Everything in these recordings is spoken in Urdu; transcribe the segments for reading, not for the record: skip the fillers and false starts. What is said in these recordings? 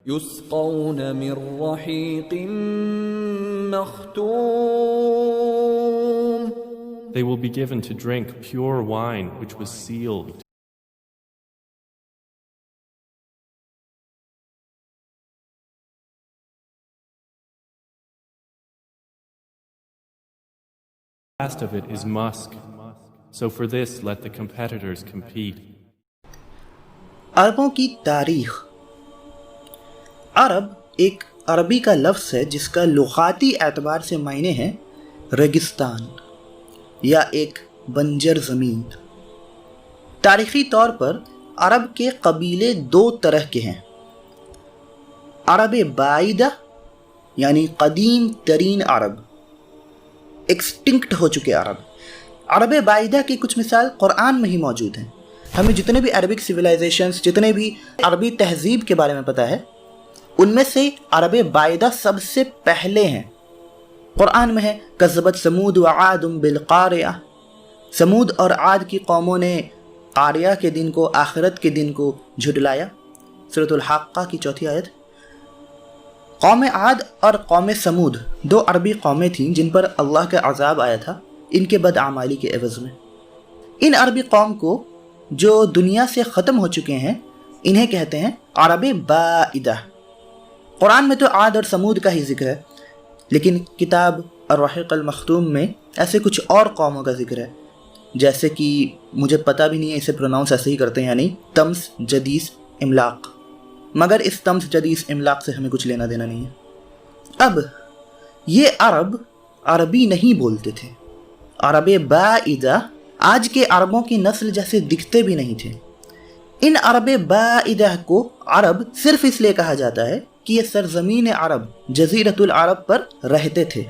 يسقون من Rahiq مختوم. They will be given to drink pure wine which was sealed. The last of it is musk. So for this let the competitors compete. عربوں کی تاریخ. عرب ایک عربی کا لفظ ہے جس کا لغاتی اعتبار سے معنی ہے ریگستان یا ایک بنجر زمین. تاریخی طور پر عرب کے قبیلے دو طرح کے ہیں. عرب بعیدہ یعنی قدیم ترین عرب، ایکسٹنکٹ ہو چکے عرب. عرب بعیدہ کی کچھ مثال قرآن میں ہی موجود ہیں. ہمیں جتنے بھی عربک سویلائزیشنز، جتنے بھی عربی تہذیب کے بارے میں پتہ ہے، ان میں سے عرب بعیدہ سب سے پہلے ہیں. قرآن میں ہے کذبت ثمود وعاد بالقاریہ. سمود اور عاد کی قوموں نے قاریہ کے دن کو، آخرت کے دن کو جھٹلایا. سورۃ الحاقہ کی 4 آیت. قوم عاد اور قوم سمود دو عربی قومیں تھیں جن پر اللہ کا عذاب آیا تھا ان کے بدعمالی کے عوض میں. ان عربی قوم کو جو دنیا سے ختم ہو چکے ہیں انہیں کہتے ہیں عرب بعیدہ. قرآن میں تو عاد اور سمود کا ہی ذکر ہے، لیکن کتاب الرحیق المختوم میں ایسے کچھ اور قوموں کا ذکر ہے، جیسے کہ مجھے پتہ بھی نہیں ہے اسے پروناؤنس ایسے ہی کرتے ہیں یعنی تمس جدیس املاق، مگر اس تمس جدیس املاق سے ہمیں کچھ لینا دینا نہیں ہے. اب یہ عرب عربی نہیں بولتے تھے. عرب بعیدہ آج کے عربوں کی نسل جیسے دکھتے بھی نہیں تھے. ان عرب بعیدہ کو عرب صرف اس لیے کہا جاتا ہے کہ یہ سرزمین عرب جزیرۃ العرب پر رہتے تھے،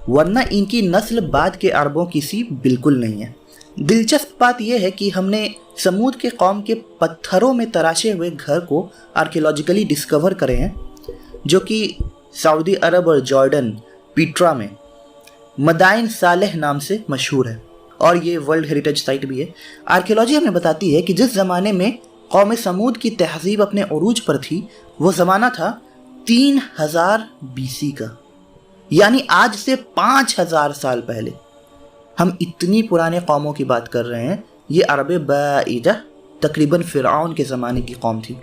ورنہ ان کی نسل بعد کے عربوں کی سی بالکل نہیں ہے. دلچسپ بات یہ ہے کہ ہم نے سمود کے قوم کے پتھروں میں تراشے ہوئے گھر کو آرکیولوجیکلی ڈسکور کرے ہیں، جو کہ سعودی عرب اور جارڈن پیٹرا میں مدائن صالح نام سے مشہور ہے، اور یہ ورلڈ ہیریٹیج سائٹ بھی ہے. آرکیولوجی ہمیں بتاتی ہے کہ جس زمانے میں قوم سمود کی تہذیب اپنے عروج پر تھی وہ زمانہ تھا 3000 BC کا، یعنی آج سے 5000 سال پہلے. ہم اتنی پرانے قوموں کی بات کر رہے ہیں. یہ عرب بعیدہ تقریباً فرعون کے زمانے کی قوم تھی.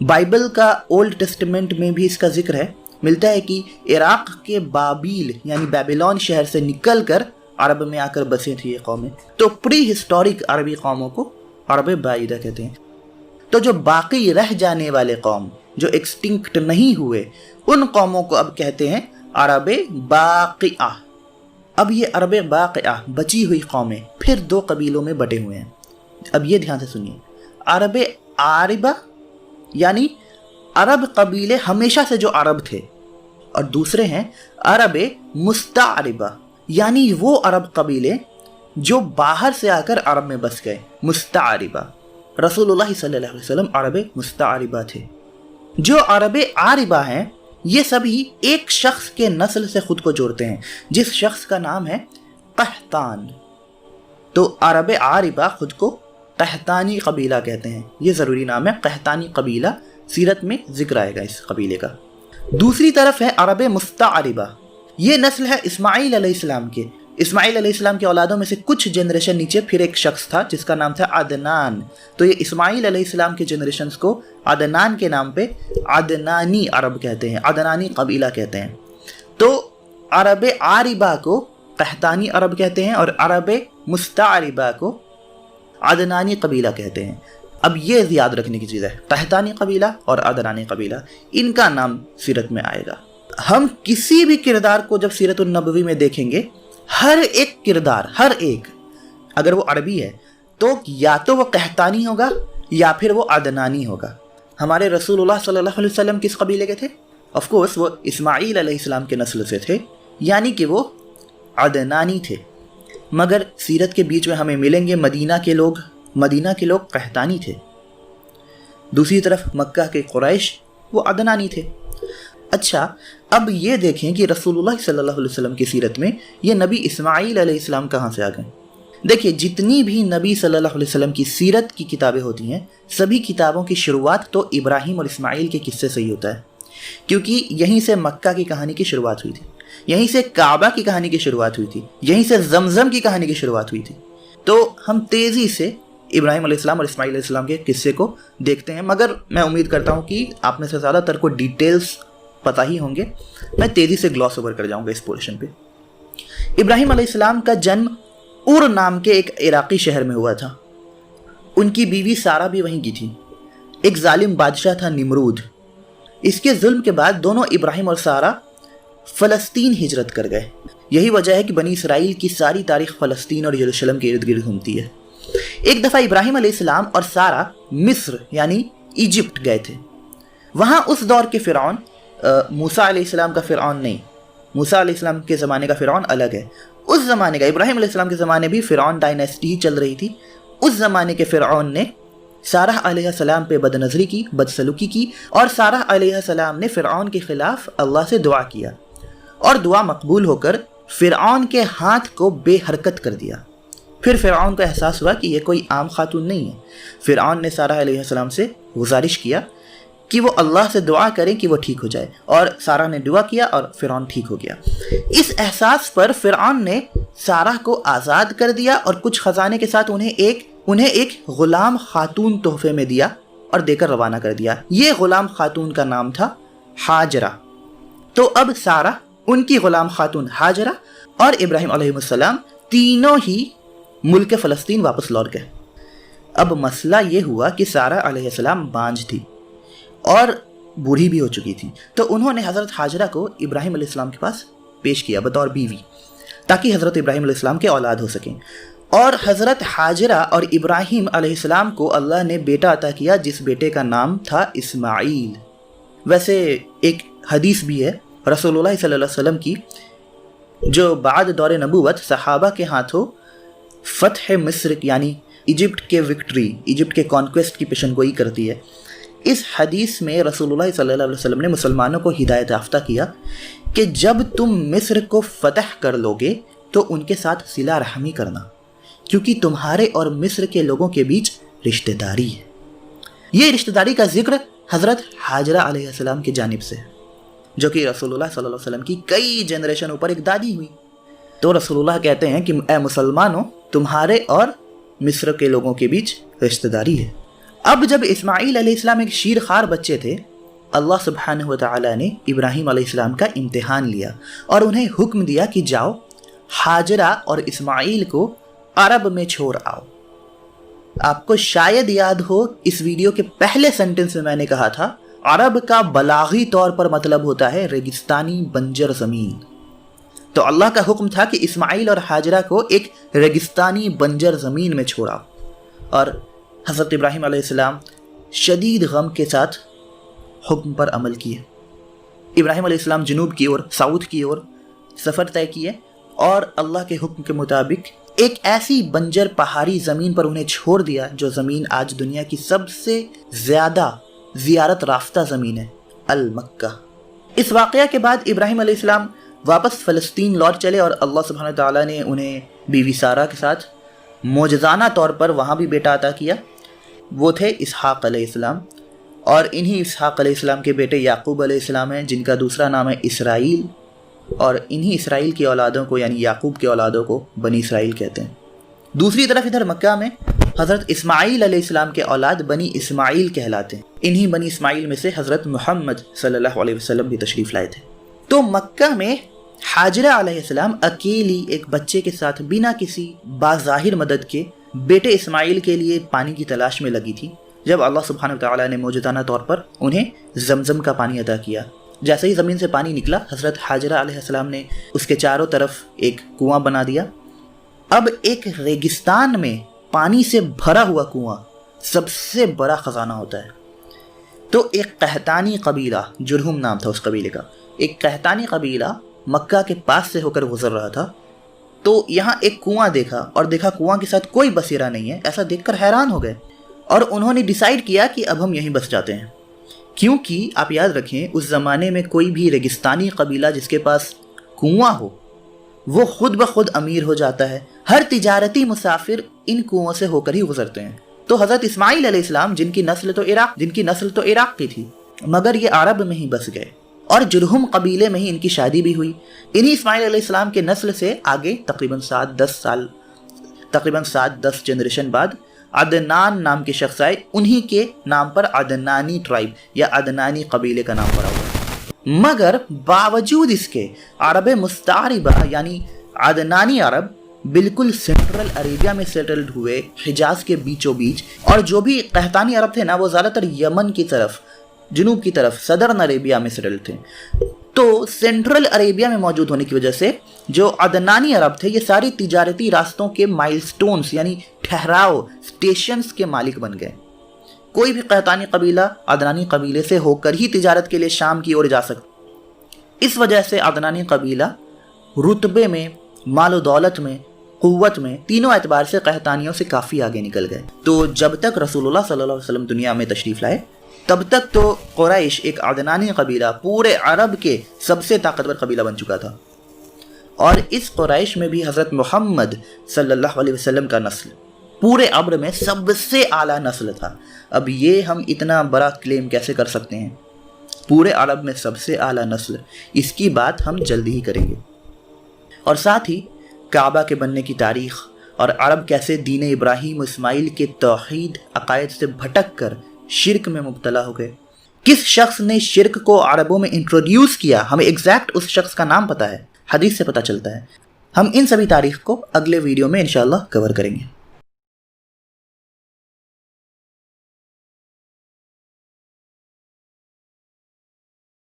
بائبل کا اولڈ ٹیسٹمنٹ میں بھی اس کا ذکر ہے. ملتا ہے کہ عراق کے بابیل یعنی بیبیلون شہر سے نکل کر عرب میں آ کر بسیں تھی یہ قومیں. تو پری ہسٹورک عربی قوموں کو عرب بعیدہ کہتے ہیں. تو جو باقی رہ جانے والے قوم جو ایکسٹنکٹ نہیں ہوئے ان قوموں کو اب کہتے ہیں عرب باقیہ. اب یہ عرب باقیہ بچی ہوئی قومیں پھر دو قبیلوں میں بٹے ہوئے ہیں. اب یہ دھیان سے سنیے. عرب عاربہ یعنی عرب قبیلے ہمیشہ سے جو عرب تھے، اور دوسرے ہیں عرب مستعربہ یعنی وہ عرب قبیلے جو باہر سے آ کر عرب میں بس گئے. مستعربہ. رسول اللہ صلی اللہ علیہ وسلم عرب مستعربہ تھے. جو عرب عاربہ ہیں یہ سبھی ایک شخص کے نسل سے خود کو جوڑتے ہیں جس شخص کا نام ہے قحطان. تو عرب عاربہ خود کو قحطانی قبیلہ کہتے ہیں. یہ ضروری نام ہے قحطانی قبیلہ، سیرت میں ذکر آئے گا اس قبیلے کا. دوسری طرف ہے عرب مستعربہ. یہ نسل ہے اسماعیل علیہ السلام کے. اسماعیل علیہ السلام کی اولادوں میں سے کچھ جنریشن نیچے پھر ایک شخص تھا جس کا نام تھا عدنان. تو یہ اسماعیل علیہ السلام کے جنریشنز کو عدنان کے نام پہ عدنانی عرب کہتے ہیں، عدنانی قبیلہ کہتے ہیں. تو عرب عاربہ کو قحطانی عرب کہتے ہیں اور عرب مستعربہ کو عدنانی قبیلہ کہتے ہیں. اب یہ یاد رکھنے کی چیز ہے، قحطانی قبیلہ اور عدنانی قبیلہ، ان کا نام سیرت میں آئے گا. ہم کسی بھی کردار کو جب سیرت النبوی میں دیکھیں گے، ہر ایک کردار، ہر ایک اگر وہ عربی ہے تو یا تو وہ قحطانی ہوگا یا پھر وہ عدنانی ہوگا. ہمارے رسول اللہ صلی اللہ علیہ وسلم کس قبیلے کے تھے؟ آف کورس وہ اسماعیل علیہ السلام کے نسل سے تھے، یعنی کہ وہ عدنانی تھے. مگر سیرت کے بیچ میں ہمیں ملیں گے مدینہ کے لوگ قحطانی تھے. دوسری طرف مکہ کے قریش وہ عدنانی تھے. اچھا اب یہ دیکھیں کہ رسول اللہ صلی اللہ علیہ وسلم کی سیرت میں یہ نبی اسماعیل علیہ السلام کہاں سے آ گئے؟ دیکھیے جتنی بھی نبی صلی اللہ علیہ وسلم کی سیرت کی کتابیں ہوتی ہیں سبھی کتابوں کی شروعات تو ابراہیم اور اسماعیل کے قصے سے ہی ہوتا ہے، کیونکہ یہیں سے مکہ کی کہانی کی شروعات ہوئی تھی، یہیں سے کعبہ کی کہانی کی شروعات ہوئی تھی، یہیں سے زمزم کی کہانی کی شروعات ہوئی تھی۔ تو ہم تیزی سے ابراہیم علیہ السلام اور اسماعیل علیہ السلام کے قصے کو دیکھتے ہیں، مگر میں امید کرتا ہوں کہ آپ میں سے زیادہ تر کو ڈیٹیلز پتہ ہی ہوں گے، میں تیزی سے گلاس اوور کر جاؤں گا اس پورشن پہ۔ ابراہیم علیہ السلام کا جنم اور نام کے ایک عراقی شہر میں ہوا تھا، ان کی بیوی سارہ بھی وہیں کی تھی۔ ایک ظالم بادشاہ تھا نمرود، اس کے ظلم کے بعد دونوں ابراہیم اور سارہ فلسطین ہجرت کر گئے۔ یہی وجہ ہے کہ بنی اسرائیل کی ساری تاریخ فلسطین اور یروشلم کے ارد گرد گھومتی ہے۔ ایک دفعہ ابراہیم علیہ السلام اور سارہ مصر یعنی ایجپٹ گئے تھے۔ وہاں اس دور کے فرعون، موسیٰ علیہ السلام کا فرعون نہیں، موسیٰ علیہ السلام کے زمانے کا فرعون الگ ہے، اس زمانے کا ابراہیم علیہ السلام کے زمانے بھی فرعون ڈائنیسٹی ہی چل رہی تھی۔ اس زمانے کے فرعون نے سارہ علیہ السلام پہ بد نظری کی، بدسلوکی کی، اور سارہ علیہ السلام نے فرعون کے خلاف اللہ سے دعا کیا، اور دعا مقبول ہو کر فرعون کے ہاتھ کو بے حرکت کر دیا۔ پھر فرعون کو احساس ہوا کہ یہ کوئی عام خاتون نہیں ہے۔ فرعون نے سارہ علیہ السلام سے گزارش کیا کہ وہ اللہ سے دعا کریں کہ وہ ٹھیک ہو جائے، اور سارہ نے دعا کیا اور فرعون ٹھیک ہو گیا۔ اس احساس پر فرعون نے سارہ کو آزاد کر دیا اور کچھ خزانے کے ساتھ انہیں ایک غلام خاتون تحفے میں دیا اور دے کر روانہ کر دیا۔ یہ غلام خاتون کا نام تھا ہاجرہ۔ تو اب سارہ، ان کی غلام خاتون ہاجرہ اور ابراہیم علیہ السلام تینوں ہی ملک فلسطین واپس لوٹ گئے۔ اب مسئلہ یہ ہوا کہ سارہ علیہ السلام بانجھ تھی اور بوڑھی بھی ہو چکی تھی، تو انہوں نے حضرت ہاجرہ کو ابراہیم علیہ السلام کے پاس پیش کیا بطور بیوی، تاکہ حضرت ابراہیم علیہ السلام کے اولاد ہو سکیں۔ اور حضرت ہاجرہ اور ابراہیم علیہ السلام کو اللہ نے بیٹا عطا کیا، جس بیٹے کا نام تھا اسماعیل۔ ویسے ایک حدیث بھی ہے رسول اللہ صلی اللہ علیہ وسلم کی، جو بعد دور نبوت صحابہ کے ہاتھوں فتح مصر یعنی ایجپٹ کے وکٹری، ایجپٹ کے کانکویسٹ کی پیشن گوئی کرتی ہے۔ اس حدیث میں رسول اللہ صلی اللہ علیہ وسلم نے مسلمانوں کو ہدایت یافتہ کیا کہ جب تم مصر کو فتح کر لو گے تو ان کے ساتھ صلہ رحمی کرنا، کیونکہ تمہارے اور مصر کے لوگوں کے بیچ رشتہ داری ہے۔ یہ رشتہ داری کا ذکر حضرت ہاجرہ علیہ السلام کی جانب سے، جو کہ رسول اللہ صلی اللہ علیہ وسلم کی کئی جنریشن اوپر ایک دادی ہوئی۔ تو رسول اللہ کہتے ہیں کہ اے مسلمانوں، تمہارے اور مصر کے لوگوں کے بیچ رشتہ داری ہے۔ اب جب اسماعیل علیہ السلام ایک شیر خوار بچے تھے، اللہ سبحانہ و تعالی نے ابراہیم علیہ السلام کا امتحان لیا اور انہیں حکم دیا کہ جاؤ ہاجرہ اور اسماعیل کو عرب میں چھوڑ آؤ۔ آپ کو شاید یاد ہو اس ویڈیو کے پہلے سینٹنس میں نے کہا تھا عرب کا بلاغی طور پر مطلب ہوتا ہے ریگستانی بنجر زمین۔ تو اللہ کا حکم تھا کہ اسماعیل اور ہاجرہ کو ایک ریگستانی بنجر زمین میں چھوڑا، اور حضرت ابراہیم علیہ السلام شدید غم کے ساتھ حکم پر عمل کیے۔ ابراہیم علیہ السلام جنوب کی اور ساؤتھ کی اور سفر طے کیے، اور اللہ کے حکم کے مطابق ایک ایسی بنجر پہاڑی زمین پر انہیں چھوڑ دیا، جو زمین آج دنیا کی سب سے زیادہ زیارت رافتہ زمین ہے، المکہ۔ اس واقعہ کے بعد ابراہیم علیہ السلام واپس فلسطین لوٹ چلے، اور اللہ سبحانہ تعالیٰ نے انہیں بیوی سارہ کے ساتھ معجزانہ طور پر وہاں بھی بیٹا عطا کیا، وہ تھے اسحاق علیہ السلام، اور انہی اسحاق علیہ السلام کے بیٹے یعقوب علیہ السلام ہیں، جن کا دوسرا نام ہے اسرائیل، اور انہی اسرائیل کی اولادوں کو یعنی یعقوب کی اولادوں کو بنی اسرائیل کہتے ہیں۔ دوسری طرف ادھر مکہ میں حضرت اسماعیل علیہ السلام کے اولاد بنی اسماعیل کہلاتے ہیں۔ انہی بنی اسماعیل میں سے حضرت محمد صلی اللہ علیہ وسلم بھی تشریف لائے تھے۔ تو مکہ میں ہاجرہ علیہ السلام اکیلی ایک بچے کے ساتھ بنا کسی باظاہر مدد کے بیٹے اسماعیل کے لیے پانی کی تلاش میں لگی تھی، جب اللہ سبحانہ وتعالی نے معجزانہ طور پر انہیں زمزم کا پانی عطا کیا۔ جیسے ہی زمین سے پانی نکلا، حضرت ہاجرہ علیہ السلام نے اس کے چاروں طرف ایک کنواں بنا دیا۔ اب ایک ریگستان میں پانی سے بھرا ہوا کنواں سب سے بڑا خزانہ ہوتا ہے۔ تو ایک قحطانی قبیلہ، جرہم نام تھا اس قبیلے کا، ایک قحطانی قبیلہ مکہ کے پاس سے ہو کر گزر رہا تھا، تو یہاں ایک کنواں دیکھا، اور دیکھا کنواں کے ساتھ کوئی بسیرا نہیں ہے۔ ایسا دیکھ کر حیران ہو گئے، اور انہوں نے ڈیسائیڈ کیا کہ اب ہم یہیں بس جاتے ہیں، کیونکہ آپ یاد رکھیں اس زمانے میں کوئی بھی ریگستانی قبیلہ جس کے پاس کنواں ہو وہ خود بخود امیر ہو جاتا ہے۔ ہر تجارتی مسافر ان کنووں سے ہو کر ہی گزرتے ہیں۔ تو حضرت اسماعیل علیہ السلام جن کی نسل تو عراق کی تھی، مگر یہ عرب میں ہی بس گئے اور جرہم قبیلے میں ہی ان کی شادی بھی ہوئی۔ انہی اسماعیل علیہ السلام کے نسل سے آگے تقریباً 7-10 جنریشن بعد عدنان نام کے شخص آئے، انہی کے نام پر عدنانی ٹرائب یا عدنانی قبیلے کا نام پڑا ہوا۔ مگر باوجود اس کے عرب مستعربہ یعنی عدنانی عرب بالکل سینٹرل عربیہ میں سیٹلڈ ہوئے، حجاز کے بیچوں بیچ، اور جو بھی قحطانی عرب تھے نا وہ زیادہ تر یمن کی طرف، جنوب کی طرف، صدرن عربیہ میں سیٹلڈ تھے۔ تو سینٹرل عربیہ میں موجود ہونے کی وجہ سے جو عدنانی عرب تھے یہ ساری تجارتی راستوں کے مائل سٹونز یعنی ٹھہراؤ اسٹیشنز کے مالک بن گئے۔ کوئی بھی قحطانی قبیلہ عدنانی قبیلے سے ہو کر ہی تجارت کے لیے شام کی اور جا سکتا۔ اس وجہ سے عدنانی قبیلہ رتبے میں، مال و دولت میں، قوت میں، تینوں اعتبار سے قحطانیوں سے کافی آگے نکل گئے۔ تو جب تک رسول اللہ صلی اللہ علیہ وسلم دنیا میں تشریف لائے تب تک تو قریش ایک عدنانی قبیلہ پورے عرب کے سب سے طاقتور قبیلہ بن چکا تھا، اور اس قریش میں بھی حضرت محمد صلی اللہ علیہ وسلم کا نسل پورے عرب میں سب سے اعلیٰ نسل تھا۔ اب یہ ہم اتنا بڑا کلیم کیسے کر سکتے ہیں؟ پورے عرب میں سب سے اعلیٰ نسل، اس کی بات ہم جلدی ہی کریں گے۔ اور ساتھ ہی کعبہ کے بننے کی تاریخ اور عرب کیسے دین ابراہیم و اسماعیل کے توحید عقائد سے بھٹک کر شرک میں مبتلا ہو گئے، کس شخص نے شرک کو عربوں میں انٹروڈیوس کیا، ہمیں ایگزیکٹ اس شخص کا نام پتہ ہے، حدیث سے پتہ چلتا ہے۔ ہم ان سبھی تاریخ کو اگلے ویڈیو میں انشاءاللہ کور کریں گے۔